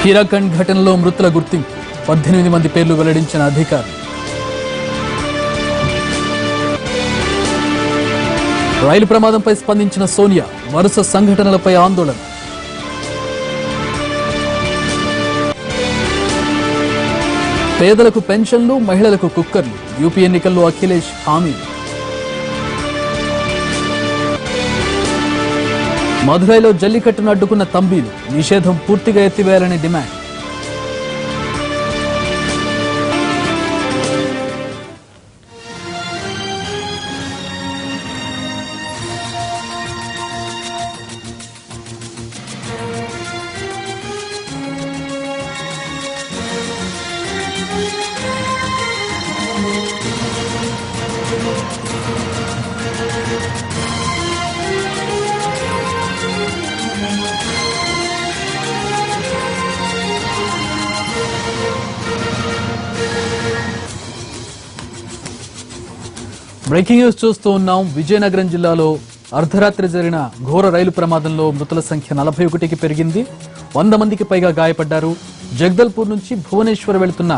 హీరాఖండ్ ఘటనలో మృతుల గుర్తింపు 18 మంది పేర్లు వెల్లడించిన అధికారులు. రైలు ప్రమాదంపై స్పందించిన సోనియా వరుస సంఘటనలపై ఆందోళన. పేదలకు పెన్షన్లు, మహిళలకు కుక్కర్లు, యూపీ ఎన్నికల్లో అఖిలేష్ హామీ. మధురైలో జల్లికట్టును అడ్డుకున్న తంబీలు నిషేధం పూర్తిగా ఎత్తివేయాలని డిమాండ్. బ్రేకింగ్ న్యూస్ చూస్తూ ఉన్నాం. విజయనగరం జిల్లాలో అర్ధరాత్రి జరిగిన ఘోర రైలు ప్రమాదంలో మృతుల సంఖ్య 41కి పెరిగింది. 100 మందికి పైగా గాయపడ్డారు. జగదల్పూర్ నుంచి భువనేశ్వర్ వెళుతున్న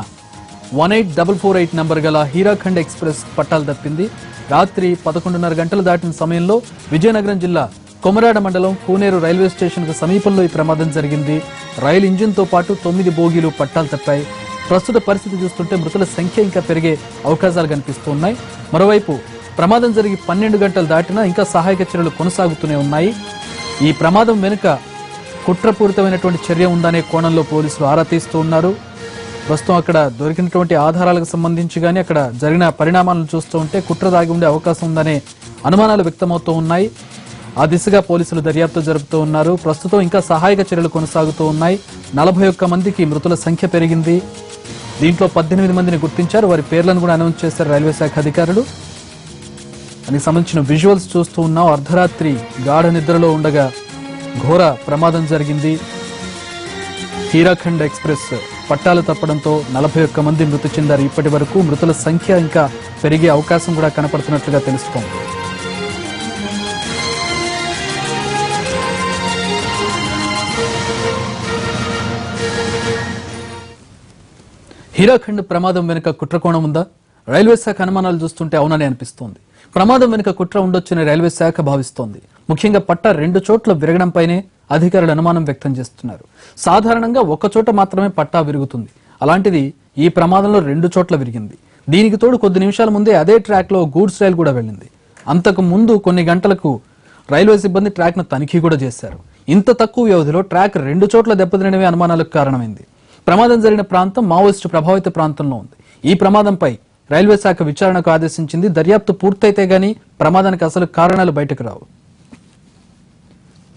18448 నంబర్ గల హీరాఖండ్ ఎక్స్ప్రెస్ పట్టాలు తప్పింది. రాత్రి 11:30 గంటలు దాటిన సమయంలో విజయనగరం జిల్లా కొమరాడ మండలం కూనేరు రైల్వే స్టేషన్ కు సమీపంలో ఈ ప్రమాదం జరిగింది. రైలు ఇంజిన్ తో పాటు 9 బోగీలు పట్టాలు తప్పాయి. ప్రస్తుత పరిస్థితి చూస్తుంటే మృతుల సంఖ్య ఇంకా పెరిగే అవకాశాలు కనిపిస్తూ ఉన్నాయి. మరోవైపు ప్రమాదం జరిగి 12 గంటలు దాటినా ఇంకా సహాయక చర్యలు కొనసాగుతూనే ఉన్నాయి. ఈ ప్రమాదం వెనుక కుట్రపూరితమైనటువంటి చర్య ఉందనే కోణంలో పోలీసులు ఆరా తీస్తూ ఉన్నారు. ప్రస్తుతం అక్కడ దొరికినటువంటి ఆధారాలకు సంబంధించి కానీ అక్కడ జరిగిన పరిణామాలను చూస్తూ ఉంటే కుట్ర దాగి ఉండే అవకాశం ఉందనే అనుమానాలు వ్యక్తమవుతూ ఉన్నాయి. ఆ దిశగా పోలీసులు దర్యాప్తు జరుపుతూ ఉన్నారు. ప్రస్తుతం ఇంకా సహాయక చర్యలు కొనసాగుతూ ఉన్నాయి. 41 మందికి మృతుల సంఖ్య పెరిగింది. దీంట్లో 18 మందిని గుర్తించారు. వారి పేర్లను కూడా అనౌన్స్ చేశారు రైల్వే శాఖ అధికారులు. దానికి సంబంధించిన విజువల్స్ చూస్తూ ఉన్నాం. అర్ధరాత్రి గాఢ నిద్రలో ఉండగా ఘోర ప్రమాదం జరిగింది. హీరాఖండ్ ఎక్స్ప్రెస్ పట్టాలు తప్పడంతో 41 మంది మృతి చెందారు. ఇప్పటి వరకు మృతుల సంఖ్య ఇంకా పెరిగే అవకాశం కూడా కనపడుతున్నట్లుగా తెలుస్తోంది. హీరాఖండ్ ప్రమాదం వెనుక కుట్రకోణం ఉందా? రైల్వే శాఖ అనుమానాలు చూస్తుంటే అవునని అనిపిస్తోంది. ప్రమాదం వెనుక కుట్ర ఉండొచ్చని రైల్వే శాఖ భావిస్తోంది. ముఖ్యంగా పట్టా 2 చోట్ల విరగడంపైనే అధికారులు అనుమానం వ్యక్తం చేస్తున్నారు. సాధారణంగా 1 చోట మాత్రమే పట్టా విరుగుతుంది. అలాంటిది ఈ ప్రమాదంలో 2 చోట్ల విరిగింది. దీనికి తోడు కొద్ది నిమిషాల ముందే అదే ట్రాక్ లో గూడ్స్ రైలు కూడా వెళ్ళింది. అంతకు ముందు కొన్ని గంటలకు రైల్వే సిబ్బంది ట్రాక్ ను తనిఖీ కూడా చేశారు. ఇంత తక్కువ వ్యవధిలో ట్రాక్ 2 చోట్ల దెబ్బతినడమే అనుమానాలకు కారణమైంది. ప్రమాదం జరిగిన ప్రాంతం మావోయిస్టు ప్రభావిత ప్రాంతంలో ఉంది. ఈ ప్రమాదంపై రైల్వే శాఖ విచారణకు ఆదేశించింది. దర్యాప్తు పూర్తయితే గానీ ప్రమాదానికి అసలు కారణాలు బయటకు రావు.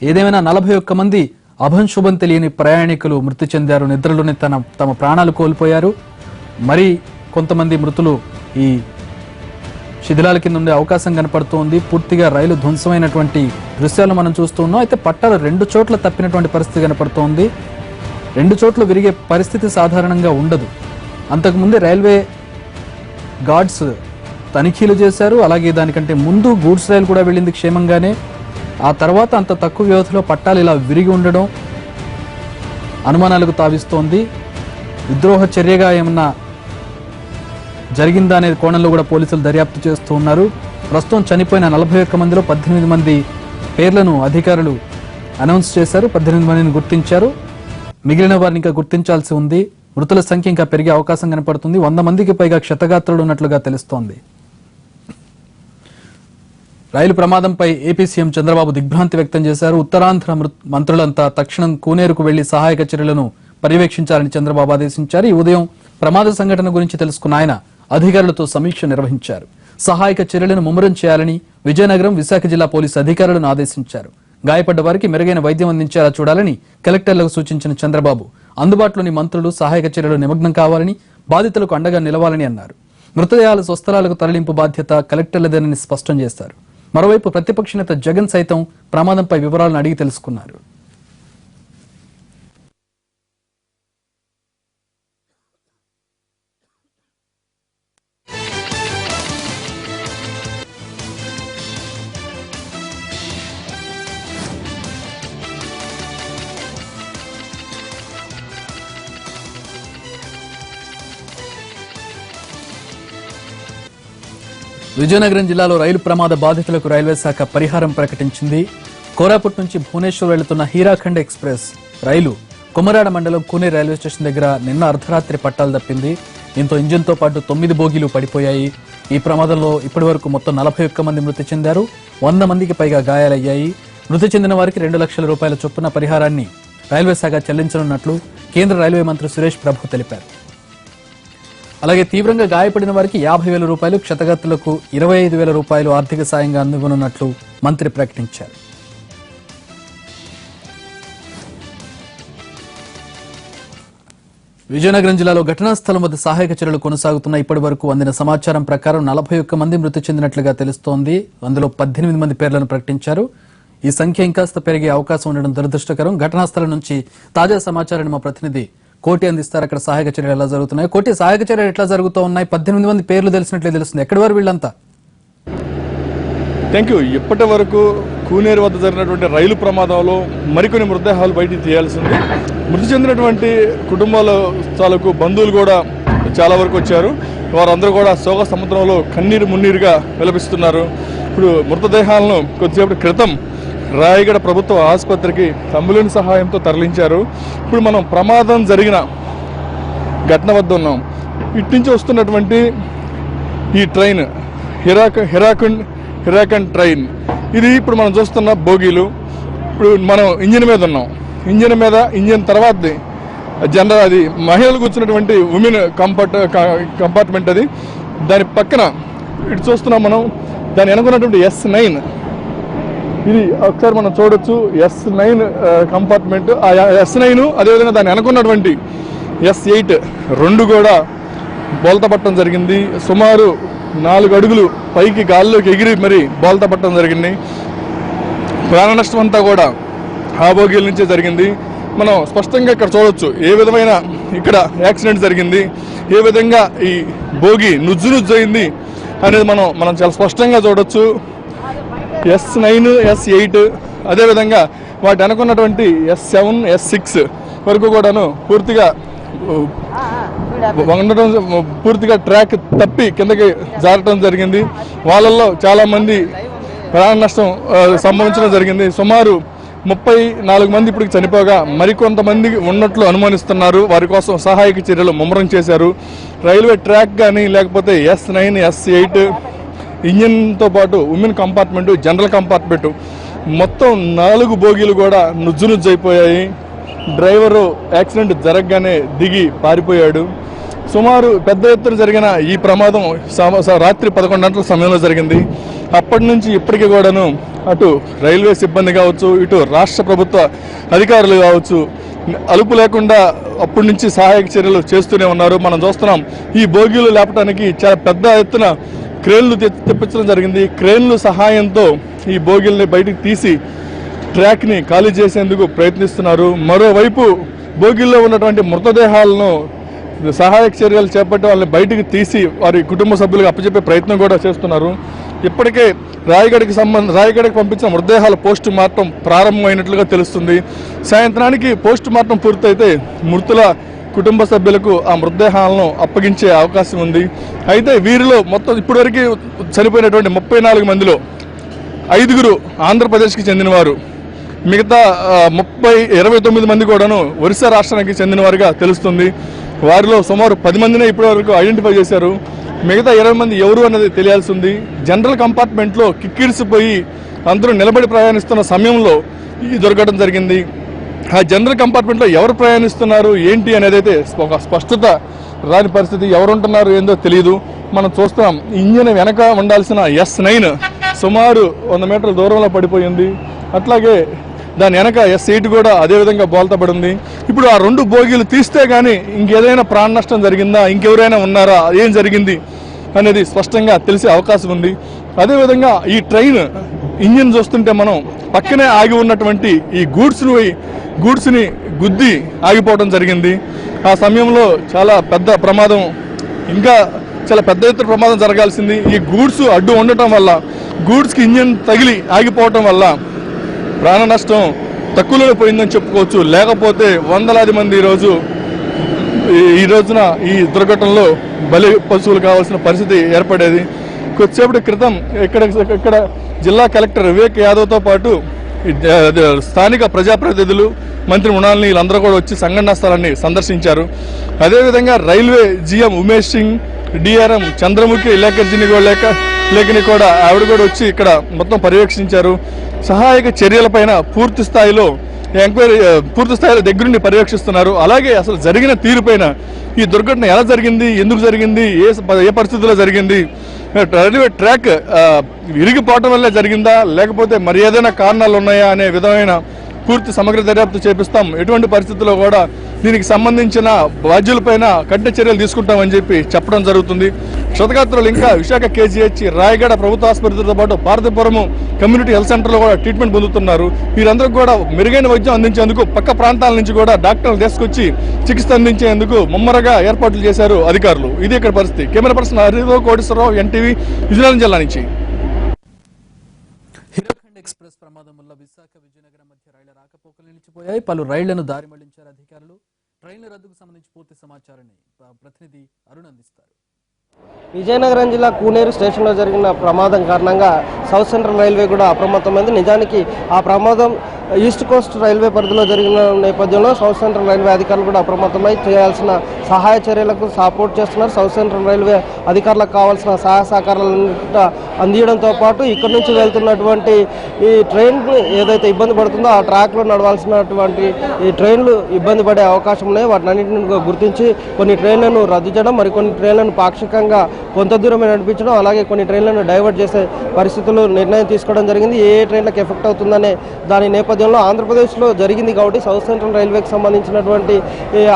ఏదేమైనా 41 మంది అభంశుభం తెలియని ప్రయాణికులు మృతి చెందారు. నిద్రలోనే తమ ప్రాణాలు కోల్పోయారు. మరి కొంతమంది మృతులు ఈ శిథిలాల కింద ఉండే అవకాశం కనపడుతోంది. పూర్తిగా రైలు ధ్వంసమైనటువంటి దృశ్యాలు మనం చూస్తూ ఉన్నాం. అయితే పట్టాలు 2 చోట్ల తప్పినటువంటి పరిస్థితి కనపడుతోంది. 2 చోట్ల విరిగే పరిస్థితి సాధారణంగా ఉండదు. అంతకుముందే రైల్వే గార్డ్స్ తనిఖీలు చేశారు. అలాగే దానికంటే ముందు గూడ్స్ రైలు కూడా వెళ్ళింది క్షేమంగానే. ఆ తర్వాత అంత తక్కువ వ్యవధిలో పట్టాలు ఇలా విరిగి ఉండడం అనుమానాలకు తావిస్తోంది. విద్రోహ చర్యగా ఏమన్నా జరిగిందా అనే కోణంలో కూడా పోలీసులు దర్యాప్తు చేస్తూ ఉన్నారు. ప్రస్తుతం చనిపోయిన 41 మందిలో 18 మంది పేర్లను అధికారులు అనౌన్స్ చేశారు. 18 మందిని గుర్తించారు. మిగిలిన వారిని ఇంకా గుర్తించాల్సి ఉంది. మృతుల సంఖ్య ఇంకా పెరిగే అవకాశం కనపడుతుంది. 100 మందికి పైగా క్షతగాత్రులు ఉన్నట్లుగా తెలుస్తోంది. రైలు ప్రమాదంపై ఏపీ సీఎం చంద్రబాబు దిగ్భ్రాంతి వ్యక్తం చేశారు. ఉత్తరాంధ్ర మంత్రులంతా తక్షణం కూనేరుకు వెళ్లి సహాయక చర్యలను పర్యవేక్షించాలని చంద్రబాబు ఆదేశించారు. ఈ ఉదయం ప్రమాద సంఘటన గురించి తెలుసుకున్న ఆయన అధికారులతో సమీక్ష నిర్వహించారు. సహాయక చర్యలను ముమ్మరం చేయాలని విజయనగరం, విశాఖ జిల్లా పోలీసు అధికారులను ఆదేశించారు. గాయపడ్డ వారికి మెరుగైన వైద్యం అందించేలా చూడాలని కలెక్టర్లకు సూచించిన చంద్రబాబు అందుబాటులోని మంత్రులు సహాయక చర్యలు నిమగ్నం కావాలని, బాధితులకు అండగా నిలవాలని అన్నారు. మృతదేహాల స్వస్థలాలకు తరలింపు బాధ్యత కలెక్టర్లదేనని స్పష్టం చేశారు. మరోవైపు ప్రతిపక్ష నేత జగన్ సైతం ప్రమాదంపై వివరాలను అడిగి తెలుసుకున్నారు. విజయనగరం జిల్లాలో రైలు ప్రమాద బాధితులకు రైల్వే శాఖ పరిహారం ప్రకటించింది. కోరాపుట్ నుంచి భువనేశ్వర్ వెళుతున్న హీరాఖండ్ ఎక్స్ప్రెస్ రైలు కుమరాడ మండలం కూనే రైల్వే స్టేషన్ దగ్గర నిన్న అర్ధరాత్రి పట్టాలు తప్పింది. దీంతో ఇంజిన్తో పాటు 9 బోగీలు పడిపోయాయి. ఈ ప్రమాదంలో ఇప్పటి వరకు మొత్తం 41 మంది మృతి చెందారు. 100 మందికి పైగా గాయాలయ్యాయి. మృతి చెందిన వారికి 2 లక్షల రూపాయల చొప్పున పరిహారాన్ని రైల్వే శాఖ చెల్లించనున్నట్లు కేంద్ర రైల్వే మంత్రి సురేష్ ప్రభు తెలిపారు. అలాగే తీవ్రంగా గాయపడిన వారికి 50,000 రూపాయలు, క్షతగాత్రులకు 25,000 రూపాయలు ఆర్థిక సాయంగా అందివ్వనున్నట్లు మంత్రి ప్రకటించారు. విజయనగరం జిల్లాలో ఘటనా స్థలం వద్ద సహాయక చర్యలు కొనసాగుతున్న ఇప్పటి వరకు అందిన సమాచారం ప్రకారం 41 మంది మృతి చెందినట్లుగా తెలుస్తోంది. అందులో 18 మంది పేర్లను ప్రకటించారు. ఈ సంఖ్య ఇంకాస్త పెరిగే అవకాశం ఉండడం దురదృష్టకరం. ఘటనా స్థలం నుంచి తాజా సమాచారాన్ని మా ప్రతినిధి కోటి అందిస్తారు. అక్కడ సహాయక చర్యలు ఎలా జరుగుతున్నాయి? కోటి, సహాయక చర్యలు ఎట్లా జరుగుతూ ఉన్నాయి? 18 మంది పేర్లు తెలిసినట్లే తెలుస్తుంది. ఎక్కడి వారు వీళ్ళంతా? Thank you. ఇప్పటి వరకు కూనేరు వద్ద జరిగినటువంటి రైలు ప్రమాదంలో మరికొన్ని మృతదేహాలు బయటికి తీయాల్సింది. మృతి చెందినటువంటి కుటుంబాల తాలూకు బంధువులు కూడా చాలా వరకు వచ్చారు. వారందరూ కూడా శోక సముద్రంలో కన్నీరు మున్నీరుగా విలపిస్తున్నారు. ఇప్పుడు మృతదేహాలను కొద్దిసేపటి క్రితం రాయగడ ప్రభుత్వ ఆసుపత్రికి అంబులెన్స్ సహాయంతో తరలించారు. ఇప్పుడు మనం ప్రమాదం జరిగిన ఘటన వద్ద ఉన్నాం. ఇటు నుంచి వస్తున్నటువంటి ఈ ట్రైన్ హీరాఖండ్ ట్రైన్, ఇది ఇప్పుడు మనం చూస్తున్న బోగీలు. ఇప్పుడు మనం ఇంజిన్ మీద ఉన్నాం. ఇంజిన్ తర్వాత జనరల్, అది మహిళలు కూర్చున్నటువంటి ఉమెన్ కంపార్ట్మెంట్. అది దాని పక్కన ఇటు చూస్తున్నాం మనం. దాని వెనుకున్నటువంటి S9, ఇది ఒకసారి మనం చూడొచ్చు. S9 కంపార్ట్మెంట్, ఆ S9 అదేవిధంగా దాన్ని అనుకున్నటువంటి S8 రెండు కూడా బోల్తా పట్టడం జరిగింది. సుమారు 4 అడుగులు పైకి గాల్లోకి ఎగిరి మరి బోల్తా పట్టడం జరిగింది. ప్రాణ నష్టం అంతా కూడా ఆ బోగీల నుంచే జరిగింది. మనం స్పష్టంగా ఇక్కడ చూడొచ్చు ఏ విధమైన ఇక్కడ యాక్సిడెంట్ జరిగింది, ఏ విధంగా ఈ బోగి నుజ్జు అయింది అనేది మనం చాలా స్పష్టంగా చూడొచ్చు. S9, S8 అదేవిధంగా వాటి అనుకున్నటువంటి S7, S6 వరకు కూడాను పూర్తిగా ట్రాక్ తప్పి కిందకి జారటం జరిగింది. వాళ్ళల్లో చాలా మంది ప్రాణ నష్టం సంభవించడం జరిగింది. సుమారు 34 మంది ఇప్పటికి చనిపోగా మరికొంతమంది ఉన్నట్లు అనుమానిస్తున్నారు. వారి కోసం సహాయక చర్యలు ముమ్మరం చేశారు. రైల్వే ట్రాక్ కానీ లేకపోతే S9, S8 ఇంజిన్తో పాటు ఉమెన్ కంపార్ట్మెంటు, జనరల్ కంపార్ట్మెంటు మొత్తం 4 బోగీలు కూడా నుజ్జు అయిపోయాయి. డ్రైవరు యాక్సిడెంట్ జరగగానే దిగి పారిపోయాడు. సుమారు పెద్ద ఎత్తున జరిగిన ఈ ప్రమాదం రాత్రి 11 గంటల సమయంలో జరిగింది. అప్పటి నుంచి ఇప్పటికీ కూడాను అటు రైల్వే సిబ్బంది కావచ్చు, ఇటు రాష్ట్ర ప్రభుత్వ అధికారులు కావచ్చు, అలుపు లేకుండా అప్పటి నుంచి సహాయక చర్యలు చేస్తూనే ఉన్నారు. మనం చూస్తున్నాం ఈ బోగీలు లేపడానికి చాలా పెద్ద ఎత్తున క్రేన్లు తెప్పించడం జరిగింది. క్రేన్లు సహాయంతో ఈ బోగీల్ని బయటికి తీసి ట్రాక్ని ఖాళీ చేసేందుకు ప్రయత్నిస్తున్నారు. మరోవైపు బోగీల్లో ఉన్నటువంటి మృతదేహాలను సహాయక చర్యలు చేపట్టి వాళ్ళని బయటికి తీసి వారి కుటుంబ సభ్యులకు అప్పచెప్పే ప్రయత్నం కూడా చేస్తున్నారు. ఇప్పటికే రాయగడకి పంపించిన మృతదేహాల పోస్టు మార్టం ప్రారంభమైనట్లుగా తెలుస్తుంది. సాయంత్రానికి పోస్టు మార్టం పూర్తయితే మృతుల కుటుంబ సభ్యులకు ఆ మృతదేహాలను అప్పగించే అవకాశం ఉంది. అయితే వీరిలో మొత్తం ఇప్పటివరకు చనిపోయినటువంటి 34 మందిలో 5 ఆంధ్రప్రదేశ్కి చెందినవారు, మిగతా 29 మంది కూడాను ఒరిస్సా రాష్ట్రానికి చెందినవారుగా తెలుస్తుంది. వారిలో సుమారు 10 మందినే ఇప్పటివరకు ఐడెంటిఫై చేశారు. మిగతా 20 మంది ఎవరు అన్నది తెలియాల్సి ఉంది. జనరల్ కంపార్ట్మెంట్లో కిక్కిరిసిపోయి అందరూ నిలబడి ప్రయాణిస్తున్న సమయంలో ఈ దుర్ఘటన జరిగింది. ఆ జనరల్ కంపార్ట్మెంట్లో ఎవరు ప్రయాణిస్తున్నారు ఏంటి అనేది అయితే ఒక స్పష్టత రాని పరిస్థితి. ఎవరు ఉంటున్నారు ఏందో తెలియదు. మనం చూస్తాం ఇంజిన్ వెనక ఉండాల్సిన S9 సుమారు 100 మీటర్ల దూరంలో పడిపోయింది. అట్లాగే దాని వెనక S8 కూడా అదేవిధంగా బోల్తా పడింది. ఇప్పుడు ఆ 2 బోగీలు తీస్తే కానీ ఇంకేదైనా ప్రాణ నష్టం జరిగిందా, ఇంకెవరైనా ఉన్నారా, ఏం జరిగింది అనేది స్పష్టంగా తెలిసే అవకాశం ఉంది. అదేవిధంగా ఈ ట్రైన్ ఇంజిన్ చూస్తుంటే మనం పక్కనే ఆగి ఉన్నటువంటి ఈ గూడ్స్ని గుద్ది ఆగిపోవడం జరిగింది. ఆ సమయంలో చాలా పెద్ద ప్రమాదం, ఇంకా చాలా పెద్ద ఎత్తున ప్రమాదం జరగాల్సింది. ఈ గూడ్స్ అడ్డు ఉండటం వల్ల, గూడ్స్కి ఇంజిన్ తగిలి ఆగిపోవటం వల్ల ప్రాణ నష్టం తక్కువలో పోయిందని చెప్పుకోవచ్చు. లేకపోతే వందలాది మంది ఈ రోజున ఈ దుర్ఘటనలో బలి పశువులు కావాల్సిన పరిస్థితి ఏర్పడేది. కొద్దిసేపటి క్రితం ఇక్కడ జిల్లా కలెక్టర్ వివేక్ యాదవ్తో పాటు స్థానిక ప్రజాప్రతినిధులు, మంత్రి మృణాలిని వీళ్ళందరూ కూడా వచ్చి సంఘటనా స్థలాన్ని సందర్శించారు. అదేవిధంగా railway GM Umesh Singh, DRM Chandramukhi Lekhani కూడా ఆవిడ కూడా వచ్చి ఇక్కడ మొత్తం పర్యవేక్షించారు. సహాయక చర్యలపైన పూర్తి స్థాయిలో దగ్గరుండి పర్యవేక్షిస్తున్నారు. అలాగే అసలు జరిగిన తీరుపైన ఈ దుర్ఘటన ఎలా జరిగింది, ఎందుకు జరిగింది, ఏ పరిస్థితుల్లో జరిగింది, రైల్వే ట్రాక్ విరిగిపోవటం వల్లే జరిగిందా లేకపోతే మరి ఏదైనా కారణాలు ఉన్నాయా అనే విధమైన పూర్తి సమగ్ర దర్యాప్తు చేపిస్తాం. ఎటువంటి పరిస్థితుల్లో కూడా దీనికి సంబంధించిన బాధ్యులపైన కఠిన చర్యలు తీసుకుంటామని చెప్పడం జరుగుతుంది. క్షతగాత్రులు ఇంకా విశాఖ కేజీహెచ్, రాయగడ ప్రభుత్వ ఆసుపత్రితో పాటు పార్వతీపురం కమ్యూనిటీ హెల్త్ సెంటర్లో కూడా ట్రీట్మెంట్ పొందుతున్నారు. వీరందరూ కూడా మెరుగైన వైద్యం అందించేందుకు పక్క ప్రాంతాల నుంచి కూడా డాక్టర్లు తీసుకొచ్చి చికిత్స అందించేందుకు ముమ్మరగా ఏర్పాట్లు చేశారు అధికారులు. ఇది ఇక్కడ పరిస్థితి. కెమెరా పర్సన్ హరిదో కోటేశ్వరరావు, ఎన్టీవీ, విజయనగరం జిల్లా నుంచి. ఎక్స్ప్రెస్ ప్రమాదం వల్ల విశాఖ విజయనగరం మధ్య రైళ్ల రాకపోకలు నిలిచిపోయాయి. పలు రైళ్లను దారి మళ్లించారు అధికారులు. ట్రైన్ల రద్దుకు సంబంధించి పూర్తి సమాచారాన్ని ప్రతినిధి అరుణ్ అందిస్తారు. విజయనగరం జిల్లా కూనేరు స్టేషన్లో జరిగిన ప్రమాదం కారణంగా సౌత్ సెంట్రల్ రైల్వే కూడా అప్రమత్తమైంది. నిజానికి ఆ ప్రమాదం ఈస్ట్ కోస్ట్ రైల్వే పరిధిలో జరిగిన నేపథ్యంలో సౌత్ సెంట్రల్ రైల్వే అధికారులు కూడా అప్రమత్తమై చేయాల్సిన సహాయ చర్యలకు సపోర్ట్ చేస్తున్నారు. సౌత్ సెంట్రల్ రైల్వే అధికారులకు కావాల్సిన సహాయ సహకారాలను అందించడంతో పాటు ఇక్కడ నుంచి వెళ్తున్నటువంటి ఈ ట్రైన్ ఏదైతే ఇబ్బంది పడుతుందో ఆ ట్రాక్లో నడవాల్సినటువంటి ఈ ట్రైన్లు ఇబ్బంది పడే అవకాశం ఉన్నాయి. వాటిని అన్నింటిని గుర్తించి కొన్ని ట్రైన్లను రద్దు చేయడం, మరికొన్ని ట్రైన్లను పాక్షికంగా కొంత దూరమే నడిపించడం, అలాగే కొన్ని ట్రైన్లను డైవర్ట్ చేసే పరిస్థితులు నిర్ణయం తీసుకోవడం జరిగింది. ఏ ట్రైన్లకు ఎఫెక్ట్ అవుతుందనే దాని నేపథ్యంలో ఆంధ్రప్రదేశ్లో జరిగింది కాబట్టి సౌత్ సెంట్రల్ రైల్వేకి సంబంధించినటువంటి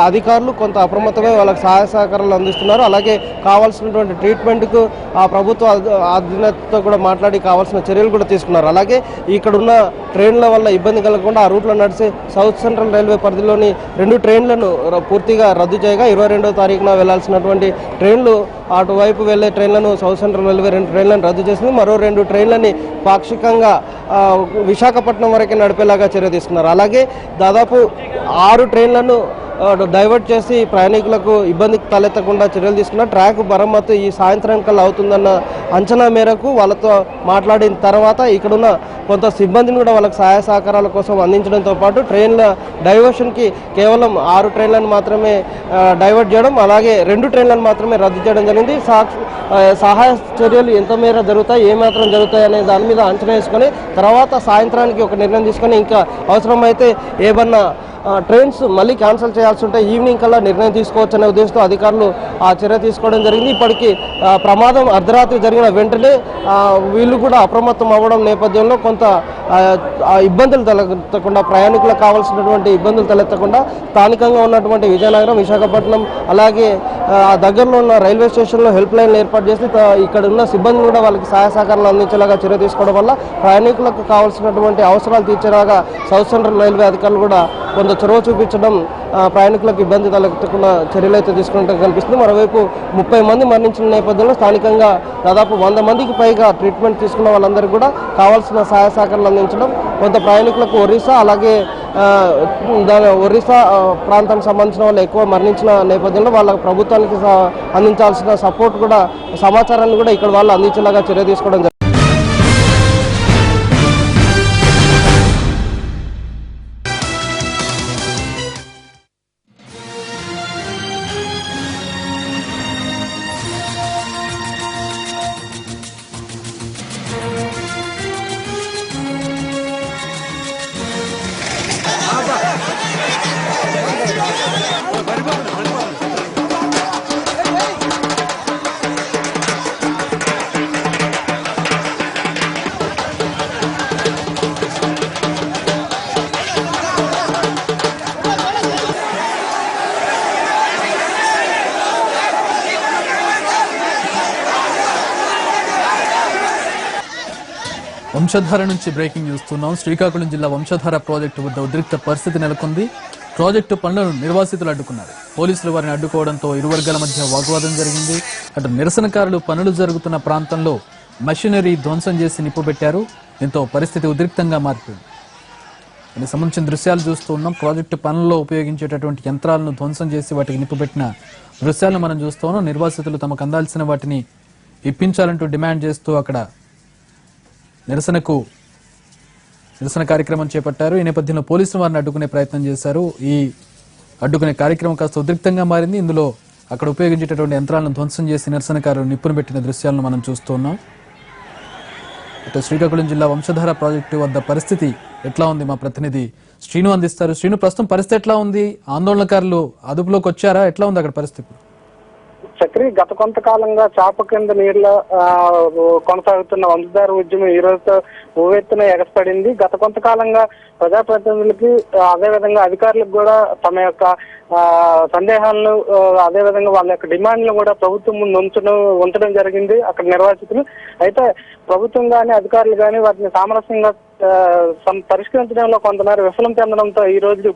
అధికారులు కొంత అప్రమత్తమై వాళ్ళకి సహాయ సహకారాలు అందిస్తున్నారు. అలాగే కావాల్సినటువంటి ట్రీట్మెంట్కు ఆ ప్రభుత్వ అధినేతతో కూడా మాట్లాడి కావాల్సిన చర్యలు కూడా తీసుకున్నారు. అలాగే ఇక్కడున్న ట్రైన్ల వల్ల ఇబ్బంది కలగకుండా ఆ రూట్లో నడిచే సౌత్ సెంట్రల్ రైల్వే పరిధిలోని 2 ట్రైన్లను పూర్తిగా రద్దు చేయగా 22వ తారీఖున వెళ్లాల్సినటువంటి ట్రైన్లు అటువైపు వెళ్లే ట్రైన్లను సౌత్ సెంట్రల్ రైల్వే 2 ట్రైన్లను రద్దు చేసింది. మరో 2 ట్రైన్లని పాక్షికంగా విశాఖపట్నం వరకే నడిపేలాగా చర్య తీసుకున్నారు. అలాగే దాదాపు 6 ట్రైన్లను డైవర్ట్ చేసి ప్రయాణికులకు ఇబ్బంది తలెత్తకుండా చర్యలు తీసుకున్నారు. ట్రాక్ మరమ్మతు ఈ సాయంత్రం కల్లా అవుతుందన్న అంచనా మేరకు వాళ్ళతో మాట్లాడిన తర్వాత ఇక్కడున్న కొంత సిబ్బందిని కూడా వాళ్ళకి సహాయ సహకారాల కోసం అందించడంతో పాటు ట్రైన్ల డైవర్షన్కి కేవలం 6 ట్రైన్లను మాత్రమే డైవర్ట్ చేయడం, అలాగే 2 ట్రైన్లను మాత్రమే రద్దు చేయడం జరిగింది. సహాయ చర్యలు ఎంత మేర జరుగుతాయి, ఏమాత్రం జరుగుతాయి అనే దాని మీద అంచనా వేసుకొని తర్వాత సాయంత్రానికి ఒక నిర్ణయం తీసుకొని ఇంకా అవసరమైతే ఏమన్నా ట్రైన్స్ మళ్ళీ క్యాన్సిల్ చేయాల్సి ఉంటే ఈవినింగ్ కల్లా నిర్ణయం తీసుకోవచ్చు అనే ఉద్దేశంతో అధికారులు ఆ చర్య తీసుకోవడం జరిగింది. ఇప్పటికీ ప్రమాదం అర్ధరాత్రి జరిగిన వెంటనే వీళ్ళు కూడా అప్రమత్తం అవ్వడం నేపథ్యంలో కొంత ఇబ్బందులు తలెత్తకుండా, ప్రయాణికులకు కావాల్సినటువంటి ఇబ్బందులు తలెత్తకుండా స్థానికంగా ఉన్నటువంటి విజయనగరం, విశాఖపట్నం అలాగే దగ్గరలో ఉన్న రైల్వే స్టేషన్లో హెల్ప్ లైన్లు ఏర్పాటు చేసి ఇక్కడ ఉన్న సిబ్బంది కూడా వాళ్ళకి సహాయ సహకారాలు అందించేలాగా చర్య తీసుకోవడం వల్ల ప్రయాణికులకు కావాల్సినటువంటి అవసరాలు తీర్చేలాగా సౌత్ సెంట్రల్ రైల్వే అధికారులు కూడా కొంత చొరవ చూపించడం, ప్రయాణికులకు ఇబ్బంది తలెత్తకుండా చర్యలు అయితే తీసుకున్నట్టు కనిపిస్తుంది. మరోవైపు 30 మంది మరణించిన నేపథ్యంలో స్థానికంగా దాదాపు 100 మందికి పైగా ట్రీట్మెంట్ తీసుకున్న వాళ్ళందరికీ కూడా కావాల్సిన సహాయ సహకారాలు అందించడం, కొంత ప్రయాణికులకు ఒరిస్సా అలాగే ఒరిస్సా ప్రాంతానికి సంబంధించిన వాళ్ళు ఎక్కువ మరణించిన నేపథ్యంలో వాళ్ళ ప్రభుత్వానికి అందించాల్సిన సపోర్ట్ కూడా, సమాచారాన్ని కూడా ఇక్కడ వాళ్ళు అందించేలాగా చర్య తీసుకోవడం జరిగింది. వంశధార నుంచి బ్రేకింగ్ చూస్తున్నాం. శ్రీకాకుళం జిల్లా వంశధార ప్రాజెక్టు వద్ద ఉద్రిక్త పరిస్థితి నెలకొంది. ప్రాజెక్టు పనులను నిర్వాసితులు అడ్డుకున్నారు. పోలీసులు వారిని అడ్డుకోవడంతో ఇరు వర్గాల మధ్య వాగ్వాదం జరిగింది. అటు నిరసనకారులు పనులు జరుగుతున్న ప్రాంతంలో మెషినరీ ధ్వంసం చేసి నిప్పుబెట్టారు. దీంతో పరిస్థితి ఉద్రిక్తంగా మారిపోయింది. దీనికి సంబంధించిన దృశ్యాలు చూస్తూ ఉన్నాం. ప్రాజెక్టు పనుల్లో ఉపయోగించేటటువంటి యంత్రాలను ధ్వంసం చేసి వాటికి నిప్పుబెట్టిన దృశ్యాలను మనం చూస్తూ ఉన్నాం. నిర్వాసితులు తమకు అందాల్సిన వాటిని ఇప్పించాలంటూ డిమాండ్ చేస్తూ అక్కడ నిరసన కార్యక్రమం చేపట్టారు. ఈ నేపథ్యంలో పోలీసులు వారిని అడ్డుకునే ప్రయత్నం చేశారు. ఈ అడ్డుకునే కార్యక్రమం కాస్త ఉద్రిక్తంగా మారింది. ఇందులో అక్కడ ఉపయోగించేటటువంటి యంత్రాలను ధ్వంసం చేసి నిరసనకారులు నిప్పును పెట్టిన దృశ్యాలను మనం చూస్తున్నాం. ఇటు శ్రీకాకుళం జిల్లా వంశధార ప్రాజెక్టు వద్ద పరిస్థితి ఎట్లా ఉంది మా ప్రతినిధి శ్రీను అందిస్తారు. శ్రీను, ప్రస్తుతం పరిస్థితి ఎట్లా ఉంది? ఆందోళనకారులు అదుపులోకి వచ్చారా? ఎట్లా ఉంది అక్కడ పరిస్థితి? చక్రి, గత కొంతకాలంగా చాప కింద నీళ్ళ కొనసాగుతున్న వంశధార ఉద్యమం ఈ రోజుతో ఉవ్వెత్తున ఎగసిపడింది. గత కొంతకాలంగా ప్రజాప్రతినిధులకి అదేవిధంగా అధికారులకు కూడా తమ యొక్క సందేహాలను అదేవిధంగా వాళ్ళ యొక్క డిమాండ్లను కూడా ప్రభుత్వం ముందు ఉంచడం జరిగింది అక్కడ నిర్వాసితులు. అయితే ప్రభుత్వం కానీ అధికారులు కానీ వాటిని సామరస్యంగా పరిష్కరించడంలో కొంతమేర విఫలం చెందడంతో ఈ రోజు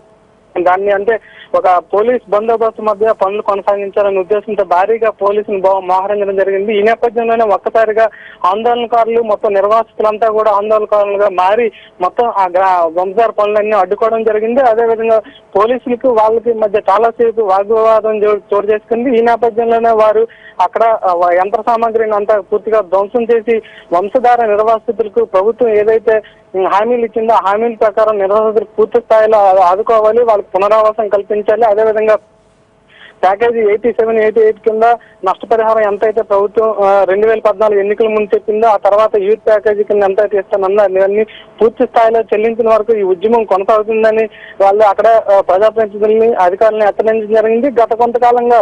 దాన్ని అంటే ఒక పోలీస్ బందోబస్తు మధ్య పనులు కొనసాగించాలనే ఉద్దేశంతో భారీగా పోలీసులు మోహరించడం జరిగింది. ఈ నేపథ్యంలోనే ఒక్కసారిగా ఆందోళనకారులు మొత్తం నిర్వాసితులంతా కూడా ఆందోళనకారులుగా మారి మొత్తం ఆ వంశధార పనులన్నీ అడ్డుకోవడం జరిగింది. అదేవిధంగా పోలీసులకు వాళ్ళకి మధ్య చాలాసేపు వాగ్వివాదం చోటు చేసుకుంది. ఈ నేపథ్యంలోనే వారు అక్కడ యంత్ర సామాగ్రిని అంతా పూర్తిగా ధ్వంసం చేసి వంశధార నిర్వాసితులకు ప్రభుత్వం ఏదైతే హామీలు ఇచ్చిందో ఆ హామీల ప్రకారం నిర్వాసితులకు పూర్తి స్థాయిలో ఆదుకోవాలి, వాళ్ళకి పునరావాసం కల్పించాలి. అదేవిధంగా ప్యాకేజీ 87, 88 కింద నష్టపరిహారం ఎంతైతే ప్రభుత్వం 2014 ఎన్నికల ముందు చెప్పిందో ఆ తర్వాత యూత్ ప్యాకేజీ కింద ఎంతైతే ఇస్తానన్నా అన్ని పూర్తి స్థాయిలో చెల్లించిన వరకు ఈ ఉద్యమం కొనసాగుతుందని వాళ్ళు అక్కడ ప్రజాప్రతినిధుల్ని అధికారులను హెచ్చరించడం జరిగింది. గత కొంతకాలంగా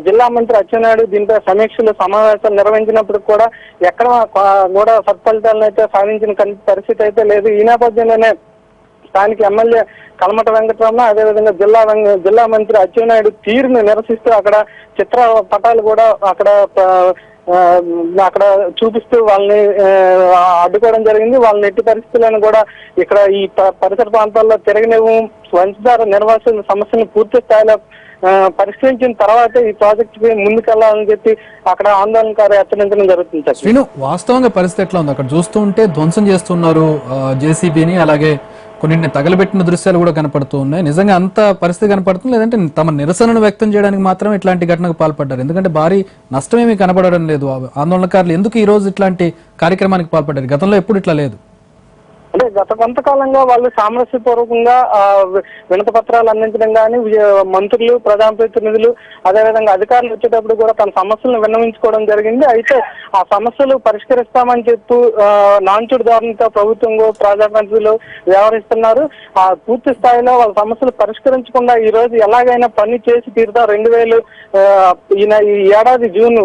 జిల్లా మంత్రి అచ్చెన్నాయుడు దీనిపై సమీక్షలు సమావేశాలు నిర్వహించినప్పుడు కూడా ఎక్కడ కూడా సత్ఫలితాలను అయితే సాధించిన పరిస్థితి అయితే లేదు. ఈ నేపథ్యంలోనే స్థానిక ఎమ్మెల్యే కల్మట వెంకటరమణ అదేవిధంగా జిల్లా మంత్రి అచ్చెన్నాయుడు తీరును నిరసిస్తూ అక్కడ చిత్ర పటాలు కూడా అక్కడ చూపిస్తూ వాళ్ళని అడ్డుకోవడం జరిగింది. వాళ్ళని ఎట్టి పరిస్థితులను కూడా ఇక్కడ ఈ పరిసర ప్రాంతాల్లో తిరగనివ్వు, వంశధార నిర్వాసితుల సమస్యలను పూర్తి స్థాయిలో పరిష్కరించిన తర్వాత ఈ ప్రాజెక్ట్ కి ముందుకెళ్లాలని చెప్పి అక్కడ ఆందోళనకారు హెచ్చరించడం జరుగుతుంది. శ్రీను, వాస్తవంగా పరిస్థితి ఎట్లా ఉంది? అక్కడ చూస్తూ ఉంటే ధ్వంసం చేస్తున్నారు జేసీబీని, అలాగే కొన్నింటిని తగలబెట్టిన దృశ్యాలు కూడా కనపడుతూ ఉన్నాయి. నిజంగా అంత పరిస్థితి కనపడుతుంది, లేదంటే తమ నిరసనను వ్యక్తం చేయడానికి మాత్రం ఇట్లాంటి ఘటనకు పాల్పడ్డారు? ఎందుకంటే భారీ నష్టమేమీ కనపడడం లేదు. ఆందోళనకారులు ఎందుకు ఈ రోజు ఇట్లాంటి కార్యక్రమానికి పాల్పడ్డారు? గతంలో ఎప్పుడు ఇట్లా లేదు. అంటే గత కొంతకాలంగా వాళ్ళు సామరస్యపూర్వకంగా వినతి పత్రాలు అందించడం కానీ మంత్రులు, ప్రజాప్రతినిధులు అదేవిధంగా అధికారులు వచ్చేటప్పుడు కూడా తన సమస్యలను విన్నవించుకోవడం జరిగింది. అయితే ఆ సమస్యలు పరిష్కరిస్తామని చెప్పు నాంచుడు ధోరణితో ప్రభుత్వం ప్రజాప్రతినిధులు వ్యవహరిస్తున్నారు. ఆ పూర్తి స్థాయిలో వాళ్ళ సమస్యలు పరిష్కరించకుండా ఈ రోజు ఎలాగైనా పని చేసి తీరుతా 2000 ఈ ఏడాది జూన్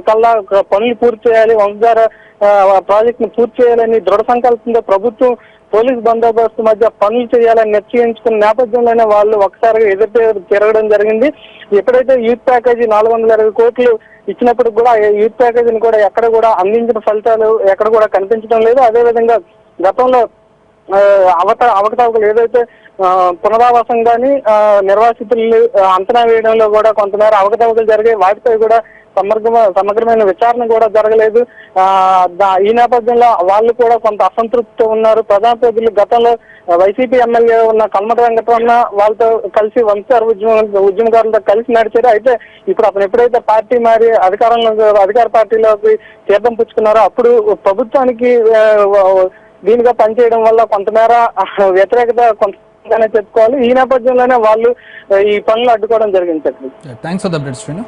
కల్లా పనులు పూర్తి చేయాలి, వంశధార ప్రాజెక్ట్ ను పూర్తి చేయాలని దృఢ సంకల్పంతో ప్రభుత్వం పోలీస్ బందోబస్తు మధ్య పనులు చేయాలని నిశ్చయించుకున్న నేపథ్యంలోనే వాళ్ళు ఒకసారిగా ఎదురు తిరగడం జరిగింది. ఎప్పుడైతే యూత్ ప్యాకేజీ 420 కోట్లు ఇచ్చినప్పుడు కూడా యూత్ ప్యాకేజీని కూడా ఎక్కడ కూడా అందించిన ఫలితాలు ఎక్కడ కూడా కనిపించడం లేదు. అదేవిధంగా గతంలో అవకతవకలు ఏదైతే పునరావాసం కానీ నిర్వాసితులు అంచనా వేయడంలో కూడా కొంతమేర అవకతవకలు జరిగాయి. వాటిపై కూడా సమగ్రమైన విచారణ కూడా జరగలేదు. ఈ నేపథ్యంలో వాళ్ళు కూడా కొంత అసంతృప్తితో ఉన్నారు. ప్రజాప్రతినిధులు గతంలో వైసీపీ ఎమ్మెల్యే ఉన్న కల్మట వెంకటరమణ వాళ్ళతో కలిసి వంశధార ఉద్యమకారులతో కలిసి నడిచారు. అయితే ఇప్పుడు అతను ఎప్పుడైతే పార్టీ మారి అధికార పార్టీలోకి తీర్థం పుచ్చుకున్నారో అప్పుడు ప్రభుత్వానికి దీనిగా పనిచేయడం వల్ల కొంతమేర వ్యతిరేకత కొంతగానే చెప్పుకోవాలి. ఈ నేపథ్యంలోనే వాళ్ళు ఈ పనులు అడ్డుకోవడం జరిగింది. Thanks for the update Srinu.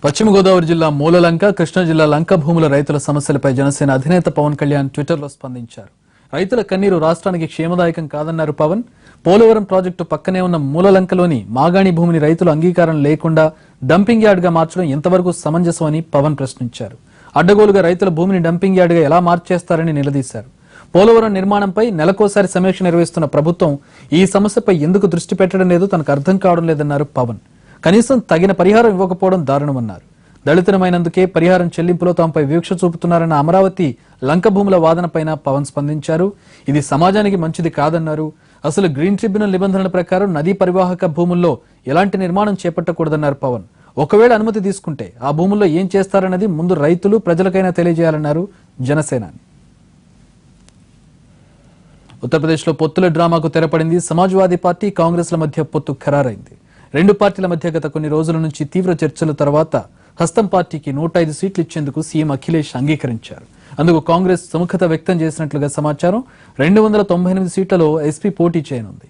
పశ్చిమ గోదావరి జిల్లా మూలలంక, కృష్ణా జిల్లా లంక భూముల రైతుల సమస్యలపై జనసేన అధినేత పవన్ కళ్యాణ్ ట్విట్టర్లో స్పందించారు. రైతుల కన్నీరు రాష్ట్రానికి క్షేమదాయకం కాదన్నారు పవన్. పోలవరం ప్రాజెక్టు పక్కనే ఉన్న మూలలంకలోని మాగాణి భూమిని రైతులు అంగీకారం లేకుండా డంపింగ్ యార్డ్ గా మార్చడం ఎంతవరకు సమంజసం అని పవన్ ప్రశ్నించారు. అడ్డగోలుగా రైతుల భూమిని డంపింగ్ యార్డ్ గా ఎలా మార్చేస్తారని నిలదీశారు. పోలవరం నిర్మాణంపై నెలకోసారి సమీక్ష నిర్వహిస్తున్న ప్రభుత్వం ఈ సమస్యపై ఎందుకు దృష్టి పెట్టడం లేదు తనకు అర్థం కావడం లేదన్నారు పవన్. కనీసం తగిన పరిహారం ఇవ్వకపోవడం దారుణమన్నారు. దళితులమైనందుకే పరిహారం చెల్లింపులో తమపై వీక్ష చూపుతున్నారన్న అమరావతి లంక భూముల వాదనపైన పవన్ స్పందించారు. ఇది సమాజానికి మంచిది కాదన్నారు. అసలు గ్రీన్ ట్రిబ్యునల్ నిబంధనల ప్రకారం నదీ పరివాహక భూముల్లో ఎలాంటి నిర్మాణం చేపట్టకూడదన్నారు పవన్. ఒకవేళ అనుమతి తీసుకుంటే ఆ భూముల్లో ఏం చేస్తారన్నది ముందు రైతులు ప్రజలకైనా తెలియజేయాలన్నారు జనసేనాని. ఉత్తరప్రదేశ్లో పొత్తుల డ్రామాకు తెరపడింది. సమాజ్వాదీ పార్టీ, కాంగ్రెస్ల మధ్య పొత్తు ఖరారైంది. రెండు పార్టీల మధ్య గత కొన్ని రోజుల నుంచి తీవ్ర చర్చల తర్వాత హస్తం పార్టీకి 105 సీట్లు ఇచ్చేందుకు సీఎం అఖిలేష్ అంగీకరించారు. అందుకు కాంగ్రెస్ సుముఖత వ్యక్తం చేసినట్లుగా సమాచారం. 298 సీట్లలో ఎస్పీ పోటీ చేయనుంది.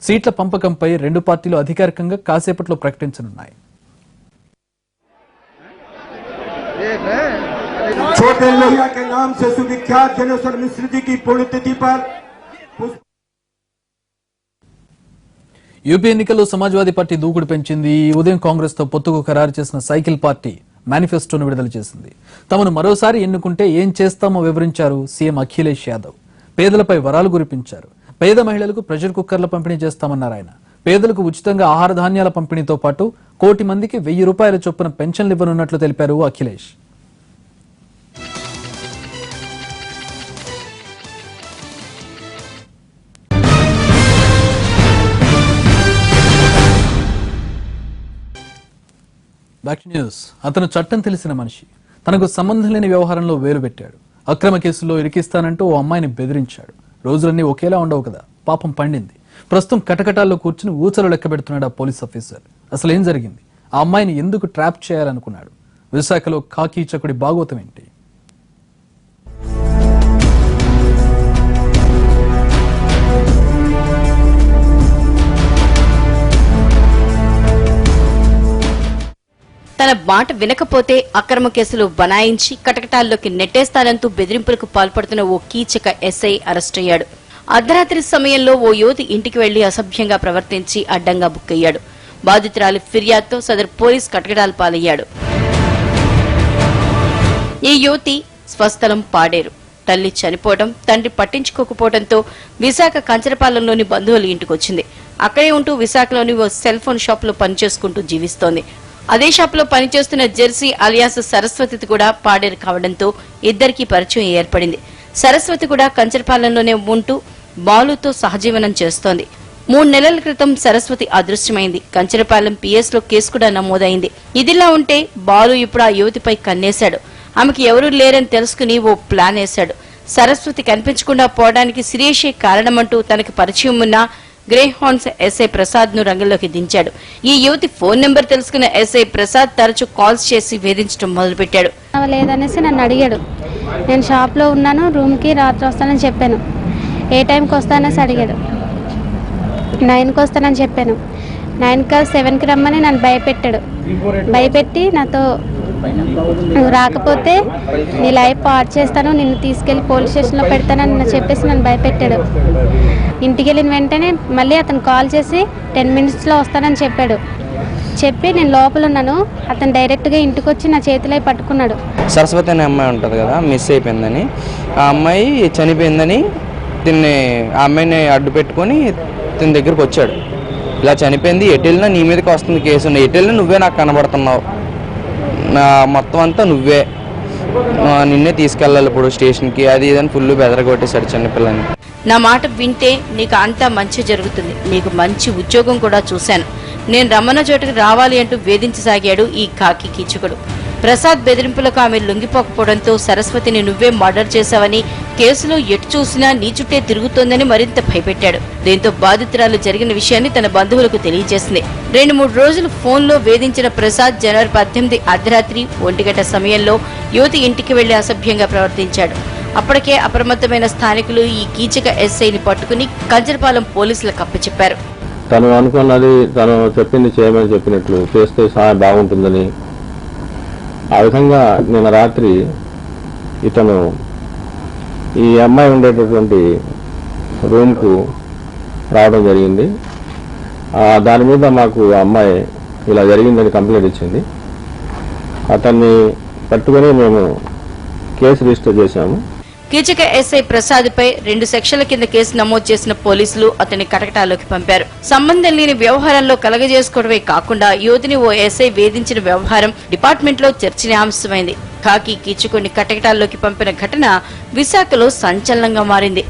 సీట్ల పంపకంపై రెండు పార్టీలు అధికారికంగా కాసేపట్లో ప్రకటించనున్నాయి. छोटे लोहिया के नाम से सुविख्यात जनेश्वर मिश्र जी की पुण्यतिथि पर యూపీ ఎన్నికల్లో సమాజ్వాదీ పార్టీ దూకుడు పెంచింది. ఈ ఉదయం కాంగ్రెస్ తో పొత్తుకు ఖరారు చేసిన సైకిల్ పార్టీ మేనిఫెస్టోను విడుదల చేసింది. తమను మరోసారి ఎన్నుకుంటే ఏం చేస్తామో వివరించారు సీఎం అఖిలేష్ యాదవ్. పేదలపై వరాలు కురిపించారు. పేద మహిళలకు ప్రెషర్ కుక్కర్ల పంపిణీ చేస్తామన్నారు ఆయన. పేదలకు ఉచితంగా ఆహార ధాన్యాల పంపిణీతో పాటు 1 కోటి మందికి 1000 రూపాయల చొప్పున పెన్షన్లు ఇవ్వనున్నట్లు తెలిపారు అఖిలేష్. Back to news. అతను చట్టం తెలిసిన మనిషి. తనకు సంబంధం లేని వ్యవహారంలో వేలు పెట్టాడు. అక్రమ కేసుల్లో ఇరికిస్తానంటూ ఓ అమ్మాయిని బెదిరించాడు. రోజులన్నీ ఒకేలా ఉండవు కదా, పాపం పండింది. ప్రస్తుతం కటకటాల్లో కూర్చుని ఊచలు లెక్క పెడుతున్నాడు ఆ పోలీస్ ఆఫీసర్. అసలు ఏం జరిగింది? ఆ అమ్మాయిని ఎందుకు ట్రాప్ చేయాలనుకున్నాడు? విశాఖలో కాకి చకుడి భాగవతం ఏంటి? తన మాట వినకపోతే అక్రమ కేసులు బనాయించి కటకటాల్లోకి నెట్టేస్తానంటూ బెదిరింపులకు పాల్పడుతున్న ఓ కీచక ఎస్ఐ అరెస్టయ్యాడు. అర్ధరాత్రి సమయంలో ఓ యువతి ఇంటికి వెళ్లి అసభ్యంగా ప్రవర్తించి అడ్డంగా బుక్కయ్యాడు. బాధితురాలి ఫిర్యాదుతో సదరు పోలీస్ కటకటాల పాలయ్యాడు. ఈ యువతి స్వస్థలం పాడేరు. తల్లి చనిపోవడం, తండ్రి పట్టించుకోకపోవడంతో విశాఖ కంచరపాలెంలోని బంధువుల ఇంటికొచ్చింది. అక్కడే ఉంటూ విశాఖలోని ఓ సెల్ ఫోన్ షాప్ లో పనిచేసుకుంటూ జీవిస్తోంది. అదే షాప్ లో పనిచేస్తున్న జెర్సీ అలియాస్ సరస్వతి కూడా పాడేరు కావడంతో ఇద్దరికీ పరిచయం ఏర్పడింది. సరస్వతి కూడా కంచరపాలెంలోనే ఉంటూ బాలుతో సహజీవనం చేస్తోంది. 3 నెలల క్రితం సరస్వతి అదృశ్యమైంది. కంచరపాలెం పిఎస్ లో కేసు కూడా నమోదైంది. ఇదిలా ఉంటే బాలు ఇప్పుడు ఆ యువతిపై కన్నేశాడు. ఆమెకి ఎవరూ లేరని తెలుసుకుని ఓ ప్లాన్ వేశాడు. సరస్వతి కనిపించకుండా పోవడానికి శిరీషే కారణమంటూ తనకి పరిచయం ఉన్న గ్రేహాన్స్ ఎస్ఐ ప్రసాద్ ను రంగంలోకి దించాడు. ఈ యువతి ఫోన్ నెంబర్ తెలుసుకున్న ఎస్ఐ ప్రసాద్ తరచూ కాల్స్ చేసి వేధించడం మొదలుపెట్టాడు. లేదనేసి నన్ను అడిగాడు. నేను షాప్లో ఉన్నాను, రూమ్కి రాత్రి వస్తానని చెప్పాను. ఏ టైంకి వస్తాననేసి అడిగాడు. 9కి వస్తానని చెప్పాను. 9 కాదు 7కి రమ్మని నన్ను భయపెట్టాడు. భయపెట్టి నాతో నువ్వు రాకపోతే నీ లైఫ్ పాడు చేస్తాను, నిన్ను తీసుకెళ్లి పోలీస్ స్టేషన్లో పెడతానని చెప్పేసి నన్ను భయపెట్టాడు. ఇంటికి వెళ్ళిన వెంటనే మళ్ళీ అతను కాల్ చేసి 10 మినిట్స్లో వస్తానని చెప్పాడు. చెప్పి నేను లోపల ఉన్నాను. అతను డైరెక్ట్గా ఇంటికి వచ్చి నా చేతిలో పట్టుకున్నాడు. సరస్వతి అనే అమ్మాయి ఉంటుంది కదా, మిస్ అయిపోయిందని, ఆ అమ్మాయి చనిపోయిందని ఆ అమ్మాయిని అడ్డు పెట్టుకొని తిన దగ్గరికి వచ్చాడు. ఇలా చనిపోయింది, ఎటు వెళ్ళినా నీ మీదకి వస్తుంది కేసు, ఎటు వెళ్ళినా నువ్వే నాకు కనబడుతున్నావు, మొత్తం అంతా నువ్వే, నిన్నే తీసుకెళ్ళాలి ఇప్పుడు స్టేషన్కి, అది ఇదని ఫుల్ బెదరగొట్టేశాడు చిన్నపిల్లని. నా మాట వింటే నీకు అంతా మంచి జరుగుతుంది, నీకు మంచి ఉద్యోగం కూడా చూశాను, నేను రమ్మన్న చోటుకు రావాలి అంటూ వేధించసాగాడు ఈ కాకి కీచకుడు. ప్రసాద్ బెదిరింపులకు ఆమె లొంగిపోకపోవడంతో సరస్వతిని నువ్వే మర్డర్ చేశావని, కేసులో ఎటు చూసినా నీ చుట్టే తిరుగుతోందని మరింత భయపెట్టాడు. దీంతో బాధితురాలు జరిగిన విషయాన్ని తన బంధువులకు తెలియజేసింది. 2-3 రోజులు ఫోన్లో వేధించిన ప్రసాద్ జనవరి 18 అర్ధరాత్రి 1 గంట సమయంలో యువతి ఇంటికి వెళ్లి అసభ్యంగా ప్రవర్తించాడు. అప్పటికే అప్రమత్తమైన స్థానికులు ఈ కీచక ఎస్ఐని పట్టుకుని కంచరపాలెం పోలీసులకు అప్పచెప్పారు. తను అనుకున్నది, తను చెప్పింది చేయమని చెప్పినట్లు చేస్తే సహాయం బాగుంటుందని, ఆ విధంగా నిన్న రాత్రి ఇతను ఈ అమ్మాయి ఉండేటటువంటి రూమ్కు రావడం జరిగింది. దాని మీద మాకు ఆ అమ్మాయి ఇలా జరిగిందని కంప్లైంట్ ఇచ్చింది. అతన్ని పట్టుకొని మేము కేసు రిజిస్టర్ చేశాము. కీచక ఎస్ఐ ప్రసాద్ పై 2 సెక్షన్ల కింద కేసు నమోదు చేసిన పోలీసులు అతని కటకటాల్లోకి పంపారు. సంబంధం లేని వ్యవహారంలో కలగజేసుకోవడమే కాకుండా యువతిని ఓ ఎస్ఐ వేధించిన వ్యవహారం డిపార్ట్మెంట్ లో చర్చనీయాంశమైంది. కాకి కీచకుడిని కటకటాల్లోకి పంపిన ఘటన విశాఖలో సంచలనంగా మారింది.